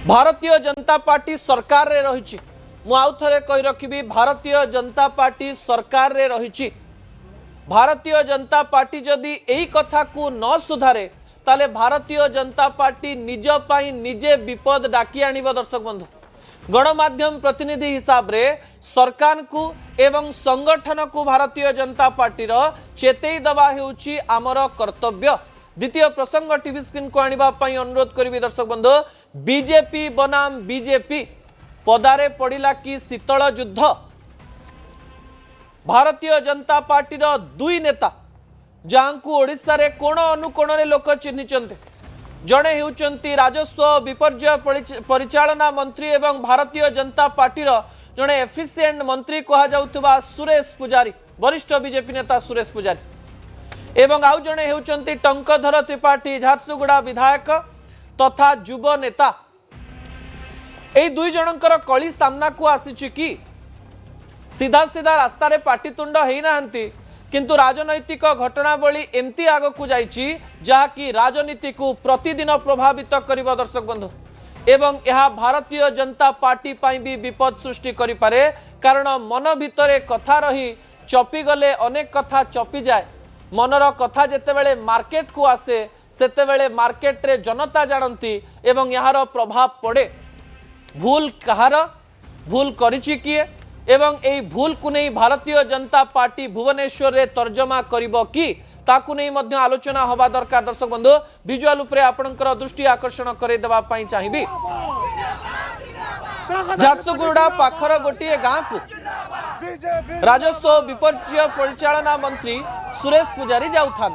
Bharatiya Janata party सरकार रे रही मुझे कही रखी भारतीय जनता पार्टी सरकार रे रही भारतीय जनता पार्टी जदि यही कथा को न सुधारे ताले भारतीय जनता पार्टी निज पाई निजे विपद डाकी आनिब। दर्शक बंधु गणमाध्यम प्रतिनिधि हिसाब रे सरकार को एवं संगठन को भारतीय जनता पार्टी चेतई दवा हेउची आमर कर्तव्य। द्वितीय प्रसंग टीवी स्क्रीन को आनिबा पई अनुरोध करी। दर्शक बंधु बीजेपी बनाम बीजेपी पदारे पड़िला कि शीतल युद्ध। भारतीय जनता पार्टी दुई नेता जहां ओडिशा रे कोण अनुकोण रे लोक चिन्हिचंते जड़े होउचंती राजस्व विपर्यय परिचालना मंत्री एवं भारतीय जनता पार्टी जड़े एफिशिएंट मंत्री कहा जाउतबा सुरेश पुजारी वरिष्ठ बीजेपी नेता सुरेश पुजारी एवं आउ जड़े होउचंती टंकधर त्रिपाठी झारसुगुड़ा विधायक तथा युव नेता। एई दुई जनकर कली सामना को आसीछि कि सीधा सीधा रास्ता रे पाटितुंड हेई नाहंती किंतु राजनैतिक घटनावली एमती आग को जाइछि जहाँकि राजनीति को प्रतिदिन प्रभावित करिबा। दर्शक बंधु एवं यह भारतीय जनता पार्टी पाई भी विपद सृष्टि करि पारे कारण मन भितरे कथा रही चपी गले अनेक कथा चपी जाए। मनर कथा जेतेबेले मार्केट को आसे सेतेबेले मार्केट रे जनता जानती एवं यार प्रभाव पड़े। भूल कहार भूल करिछि किए एवं एई भूल को नहीं भारतीय जनता पार्टी भुवनेश्वर रे तर्जमा करिबो कि ताकू नहीं मध्य आलोचना हवा दरकार। दर्शक बंधु विजुअल उपरे आपनकर दृष्टि आकर्षण करे देबा पई चाहिबी। झारसुगुड़ा पाखर गोटे गाँ को राजस्व विपर्यय परिचालना मंत्री सुरेश पुजारी जाउथान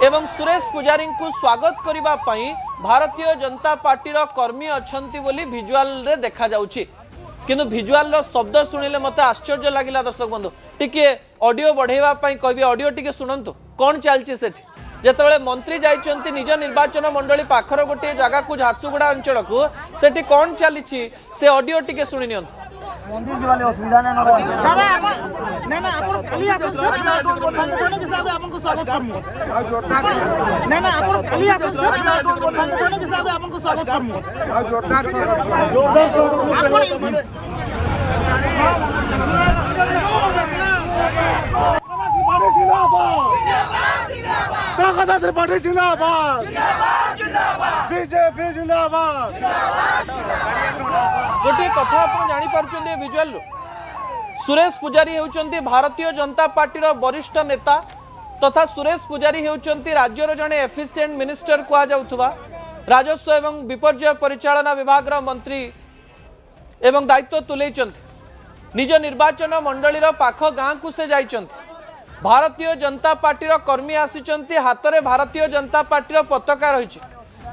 एवं सुरेश पुजारी को स्वागत करिबा पई भारतीय जनता पार्टी कर्मी अछंती बोली विजुअल रे देखा जाउची किंतु विजुअल शब्द शुणिले मत आश्चर्य लगिला। दर्शक बंधु टिके ऑडियो बढ़ेवा पई कहबी ऑडियो टिके सुनंतु कोन चलची सेठी जेतेबेले मंत्री जाइचंती निज निर्वाचन मंडली पाखर गोटे जगह को झारसुगुड़ा अंचल को सेठी कोन चलीची से ऑडियो टिके सुनि नियंतु। मंदिर जीवाले असुविधा नै दादा ना ना आपण खाली आसन संगठन के हिसाब आपन को स्वागत करमु ना ना आपण खाली आसन संगठन के हिसाब आपन को स्वागत करमु जोरदार स्वागत ताकत त्रिपाठी जिंदाबाद बीजेपी जिंदाबाद। गोटे कथा आप जानी पार्छन्ते विजुअल सुरेश पुजारी होउचंती भारतीय जनता पार्टी वरिष्ठ नेता तथा सुरेश पुजारी होउचंती राज्यर जने एफिशिएंट मिनिस्टर कहा जाउथबा राजस्व एवं विपर्यय परिचालना विभाग मंत्री एवं दायित्व तुलेचंती निज निर्वाचन मंडलीर पाख गाँ को से जाइचंती। भारतीय जनता पार्टी कर्मी आसीचंती हाथ में भारतीय जनता पार्टी पताका रही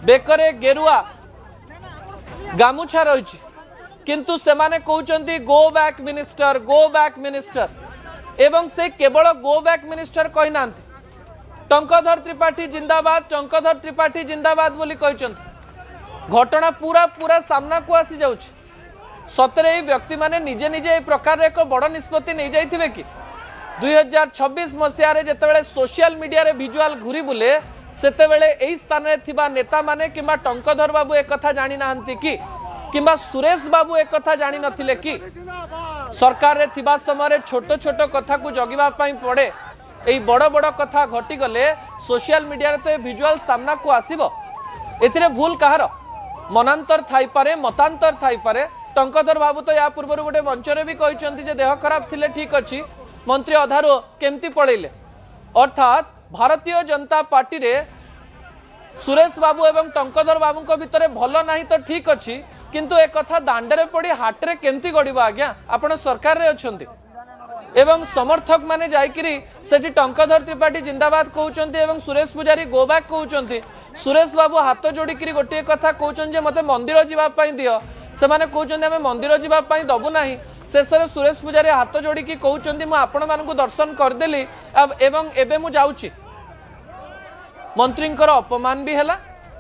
बेकरे गेरुआ गामुछा रही किंतु सेमाने कहउचंती गो बैक मिनिस्टर एवं से केवल गो बैक मिनिस्टर कही नांती टंकधर त्रिपाठी जिंदाबाद बोली कहउचंती। घटना पूरा पूरा सामना को आसी जाउछ सतरे व्यक्ति माने निजे निजे प्रकार एक बड़ निष्पत्ति नहीं जाइथिबे कि 2026 मसीह जितेबाला सोशल मीडिया रे विजुअल घूरी बुले सेतेबेले एही स्थान रे थिबा नेता माने किंबा टंकधर बाबू एक कथा जानी नाहंती कि किंबा सुरेश बाबू एक कथा जानी नथिले कि सरकार रे थिबा समय छोट छोट कथा को जगिबा पई पड़े एही बड़ बड़ कथा घटी गले सोशल मीडिया रे तो विजुअल सामना को आसीबो। एथिरे भूल कहार मनांतर थाई पारे मतांतर थाई पारे। टंकधर बाबू तो या पूर्व गोटे मंच रे भी कहिसंती जे देह खराब थिले ठीक अछि मंत्री अधारो केमती पड़ेले अर्थात भारतीय जनता पार्टी रे सुरेश बाबू एवं टंकधर बाबू को भितर भल नहीं तो ठीक अच्छी किंतु एक कथा दांडे पड़ी हाटरे केमती गड़ब आज्ञा आपण सरकार रे अछंती एवं समर्थक माने जाइकिरी सेठी टंकधर त्रिपाठी जिंदाबाद कहउचंती एवं सुरेश पुजारी गो बैक कहउचंती। सुरेश बाबू हाथ जोड़िकी गोटे कथा कहउचंती जे मते मंदिर जीवा पई दियो से माने कहउचंती आमे मंदिर जीवा पई दबु नाही। शेषे सुरेश पुजारी हाथ जोड़िकी कहउचंती मु आपण मानकु दर्शन करदेली एवं एबे मु जाउची। मंत्रींकर अपमान भी हैला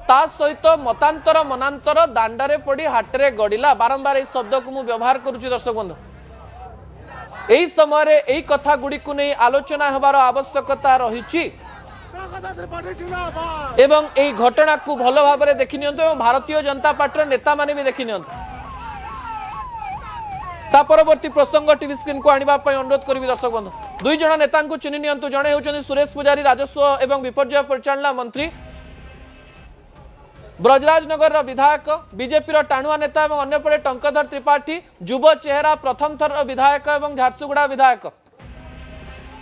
ता सहित मतांतर मनांतर दांडारे पड़ी हाटरे गड़िला बारंबार ए शब्द को मु व्यवहार करूची। दर्शक बंधु एही समय रे एही कथा गुडी को नहीं आलोचना हेबार आवश्यकता रही एवं एई घटना को भल भाव में देखि नियंतु एवं भारतीय जनता पार्टी नेता माने भी देखि नियंतु ता परवर्ती प्रसंग टीवी स्क्रीन को आनिबा पई अनुरोध करिवि दर्शक बंधु दुई जण नेता को चिन्हि नियंतु जणे होचंदी सुरेश पुजारी राजस्व एवं विपर्यय परिचालना मंत्री ब्रजराजनगर विधायक बीजेपी टाणुआ नेता और अन्यपटे टंकधर त्रिपाठी युव चेहरा प्रथम थर विधायक और झारसुगुड़ा विधायक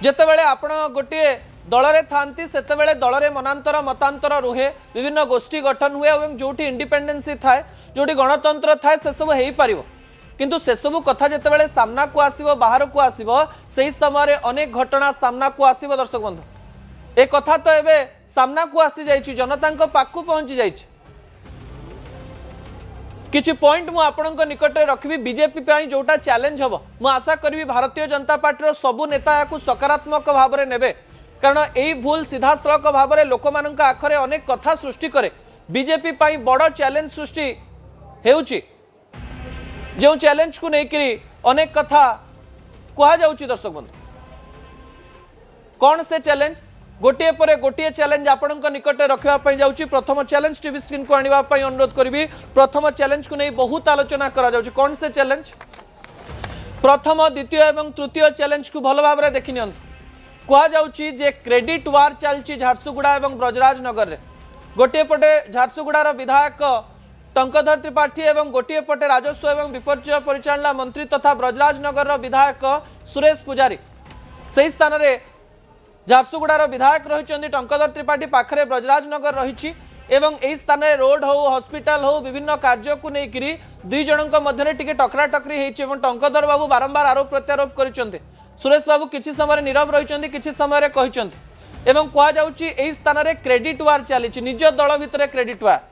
जितेबाला आपण गोटे दल में थांती से दल में मनांतर मतांतर रुहे विभिन्न गोष्ठी गठन हुए और जो इंडिपेंडेंसी थाए जो गणतंत्र थाए से सब हो पार किंतु से सब कथा जितेबाला सामना को आसो बाहर को आसो से समय अनेक घटना सामना को आसो दर्शक बंधु एक कथा तो एवं सामना को आसी जाइए जनता पाखु पहुंची जाइए किछि पॉइंट मु आपणक निकट में रखी बीजेपी जोटा चैलेंज हम मु आशा करी भारतीय जनता पार्टी सबू नेता या सकारात्मक भाव में नेबे कारण यही भूल सीधा सड़क भाव में लोक मान आखरे अनेक कथा सृष्टि करे बीजेपी बड़ चैलेंज सृष्टि हेउची जो चैलेंज को लेकर अनेक कथा कह जाउची दर्शक बंधु कौन से चैलेंज गोटे पर गोटे चैलेंज आपणक निकट रखापी जाऊँगी प्रथम चैलेंज टीवी स्क्रीन को आने अनुरोध करी प्रथम चैलेंज को नहीं बहुत आलोचना करा जाउची कौन से चैलेंज प्रथम द्वितीय एवं तृतीय चैलेंज को भल भाव में देखि नियंतु कह जाउची जे क्रेडिट वार चलती झारसुगुड़ा और ब्रजराजनगर रे गोटे पटे झारसुगुड़ार विधायक टंकधर त्रिपाठी और गोटे पटे राजस्व एवं विपर्यय परिचालना मंत्री तथा ब्रजराजनगर विधायक सुरेश पुजारी से स्थान में झारसुगुड़ार विधायक रही टंकधर त्रिपाठी पाखरे ब्रजराजनगर रही एवं यही स्थान में रोड हो हॉस्पिटल हो विभिन्न कार्य को लेकर दुई जनक मध्य टिके टकरा टकरी होती टंकधर बाबू बारंबार आरोप प्रत्यारोप कर सुरेश बाबू किसी समय नीरव रही किसी समय कहते कहुच्छी स्थान में क्रेडिट वार चली निज दल भितर क्रेडिट वार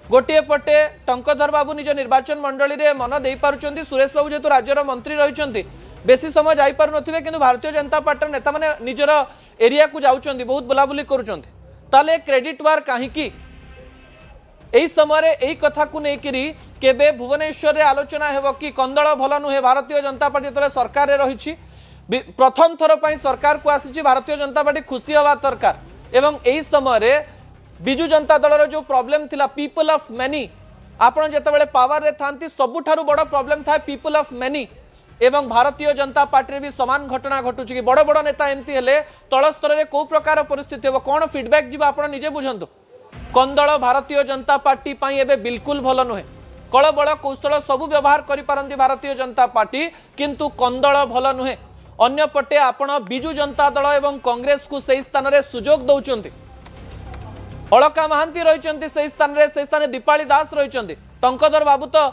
गोटे पटे टंकधर बाबू निज निर्वाचन मंडली में मन दे पार्टी सुरेश बाबू जेहेतु राज्यर मंत्री रही बेसी समय जापार नथिबे किंतु भारतीय जनता पार्टी नेता माने निजर एरिया को जाउचंदी बहुत बुलाबुली करूचंदी ताले क्रेडिट वार काहीकि एही समय एही कथा को नेकरी केबे भुवनेश्वर रे आलोचना हेबो कि कंदळ भल नुहे भारतीय जनता पार्टी तले सरकार रे रहिछि प्रथम थर पई सरकार को आसीछि भारतीय जनता पार्टी खुशी हवा दरकार एवं एही समय रे बिजु जनता दलर जो प्रॉब्लम थिला पीपल ऑफ मेनी आपण जेतेबेले पावर रे थांती सबुठारु बड़ प्रॉब्लम था पीपल ऑफ मेनी एवं भारतीय जनता पार्टी भी समान घटना घटुची कि बड़ बड़ नेता एमती हेले तल स्तर में कौ प्रकार परिस्थिति हम कौन फीडबैक जीव आप निजे बुझंतु कंदळ भारतीय जनता पार्टी एबे बिल्कुल भल नुहे कल बड़ कौशल सबू व्यवहार करि पारंती भारतीय जनता पार्टी किंतु कंदळ भल नुहे अन्य पटे आपण बिजु जनता दल एवं कांग्रेस को सही स्थान में सुजोग दौरान अलका महांती रही से स्थान दीपाली दास रही टंकधर बाबू तो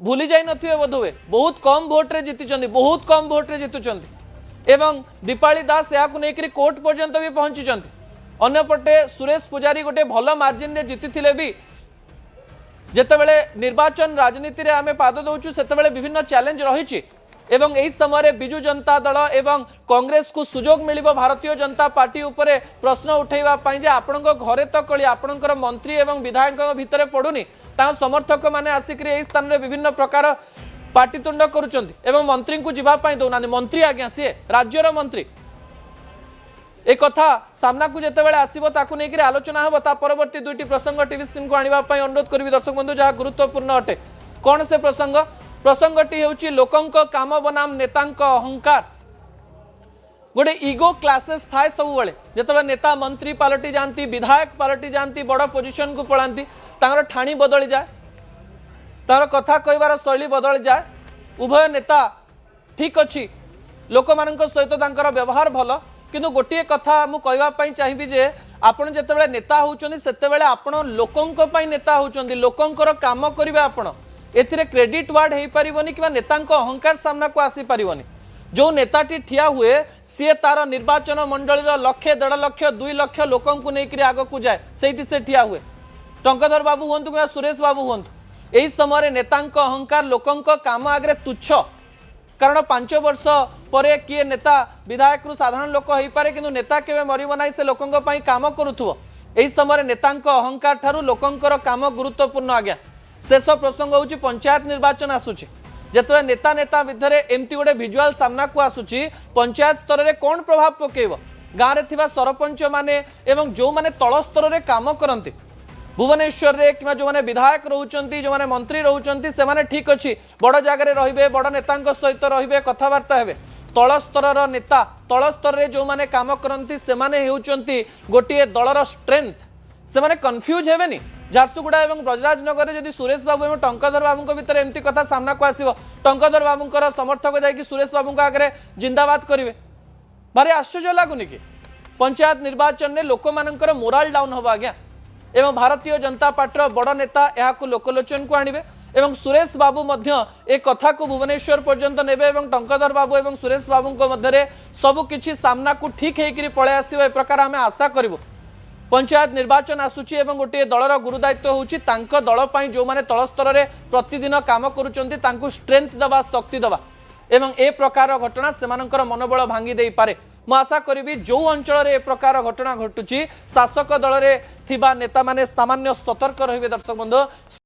भूली जाई नथिबे बोधुए बहुत कम भोट रे जीति बहुत कम भोट रे जीतुचंती एवं दीपाली दास या लेकर कोर्ट पर्यंत भी पहुंची अन्यपटे सुरेश पुजारी गोटे भल मार्जिन रे जीति भी जेतेबेले निर्वाचन राजनीति रे आमे पाद दउचु सेतेबेले विभिन्न चैलेंज रही एवं एही समय बिजु जनता दल एवं कांग्रेस को सुजोग मिलिबो भारतीय जनता पार्टी उपरे प्रश्न उठेइबा पई जे आपणको घरे तो कली आपणकर मंत्री एवं विधायक भितर पडुनी ता समर्थक माने आसिक एही स्थान रे विभिन्न प्रकार पार्टीतुंड करूचंती एवं मंत्री को जीवा पई दउना मंत्री आज्ञा सी राज्यर मंत्री एक कथा सामना को जेतेबेले आसीबो ताकू नेकिर आलोचना हबो ता परवर्ती दुईटी प्रसंग टीवी स्क्रीन को आनिबा पई अनुरोध करबी दर्शक बंधु जहा गुरुत्वपूर्ण अटे कौन से प्रसंगटी हेउची लोकंक काम बनाम नेतांक अहंकार गोटे इगो क्लासेस थाए सब बेले जिते नेता मंत्री पलटि जाती विधायक पलटि जाती बड़ पोजिशन को पलांती तांकर ठाणी बदली जाए तार कथा कहबार शैली बदली जाए उभय नेता ठीक अच्छी लोक मान सहित तांकर व्यवहार भल किंतु गोटे कथा मु कहवाई चाहिए जे आपण जितेबाला नेता होउचंदी सेतेबेले आपण लोकंक नेता होउचंदी लोकंकर काम करिवे आपण एथिरे क्रेडिट वार्ड हो पारिबनी कि नेतांक अहंकार सामना को आसी पारिबनी जो नेताटी ठिया हुए सी तार निर्वाचन मंडलीर 1,00,000 1.5 लाख 2 लाख लोकों को लेकर आग को जाए से ठिया हुए टंकधर बाबू हूँ कि सुरेश बाबू हूँ यही समय नेतांक अहंकार लोकों काम आगे तुच्छ कारण 5 वर्ष पर किए नेता विधायक रु साधारण लोक हो पारे किंतु नेता केवे मरिबो नाही से लोकों काम करुथुवो यही समय नेतांक अहंकार ठारू लोकोंकर काम गुरुत्वपूर्ण आज्ञा शेष प्रसंग होची पंचायत निर्वाचन आसुची जिते नेता नेता भितर एमती गोटे भिजुआल सामना को आसुची पंचायत स्तर में कौन प्रभाव पकेब गाँव में थिबा सरपंच माने एवं जो माने तल स्तर में काम करते भुवनेश्वर रे कि जो माने विधायक रहउचंती जो माने मंत्री रहउचंती से माने ठीक अच्छी बड़ जगह रहिबे बड़ नेता सहित रहिबे कथबार्ता हेबे तल स्तर नेता तल स्तर रे जो माने काम करती से माने हेउचंती गोटे दलर स्ट्रेंथ से माने कन्फ्यूज हेबेनी झारसुगुड़ा और ब्रजराजनगर में जदि सुरेश बाबू और टंकधर बाबू भितर एमती कथा सामना को आसो टंकधर बाबू समर्थक जाकि सुरेश बाबू आगे जिंदाबाद करेंगे भारी आश्चर्य लगुनि कि पंचायत निर्वाचन में लोक मानकर मोराल डाउन हम आज्ञा एवं भारतीय जनता पार्टी बड़ नेता यहाँ लोकलोचन को आणवे एवं सुरेश बाबू ए कथा को भुवनेश्वर पर्यंत नेबे एवं टंकधर बाबू और सुरेश बाबू मध्य सबकि सामना को ठीक होकर पलै आस प्रकार आम आशा करूँ पंचायत निर्वाचन आसूची एवं गोटे दलर गुरुदायित्व होउची तांको दल पई जो माने तल स्तर रे प्रतिदिन काम करूचंती तांको स्ट्रेंथ दबा शक्ति दबा एवं ए प्रकार घटना सेमानकर मनोबल भांगी देई पारे मु आशा करी जो अंचल रे ए प्रकार घटना घटुची शासक दल रे थिबा नेता माने सामान्य सतर्क रहिबे दर्शक बंधु।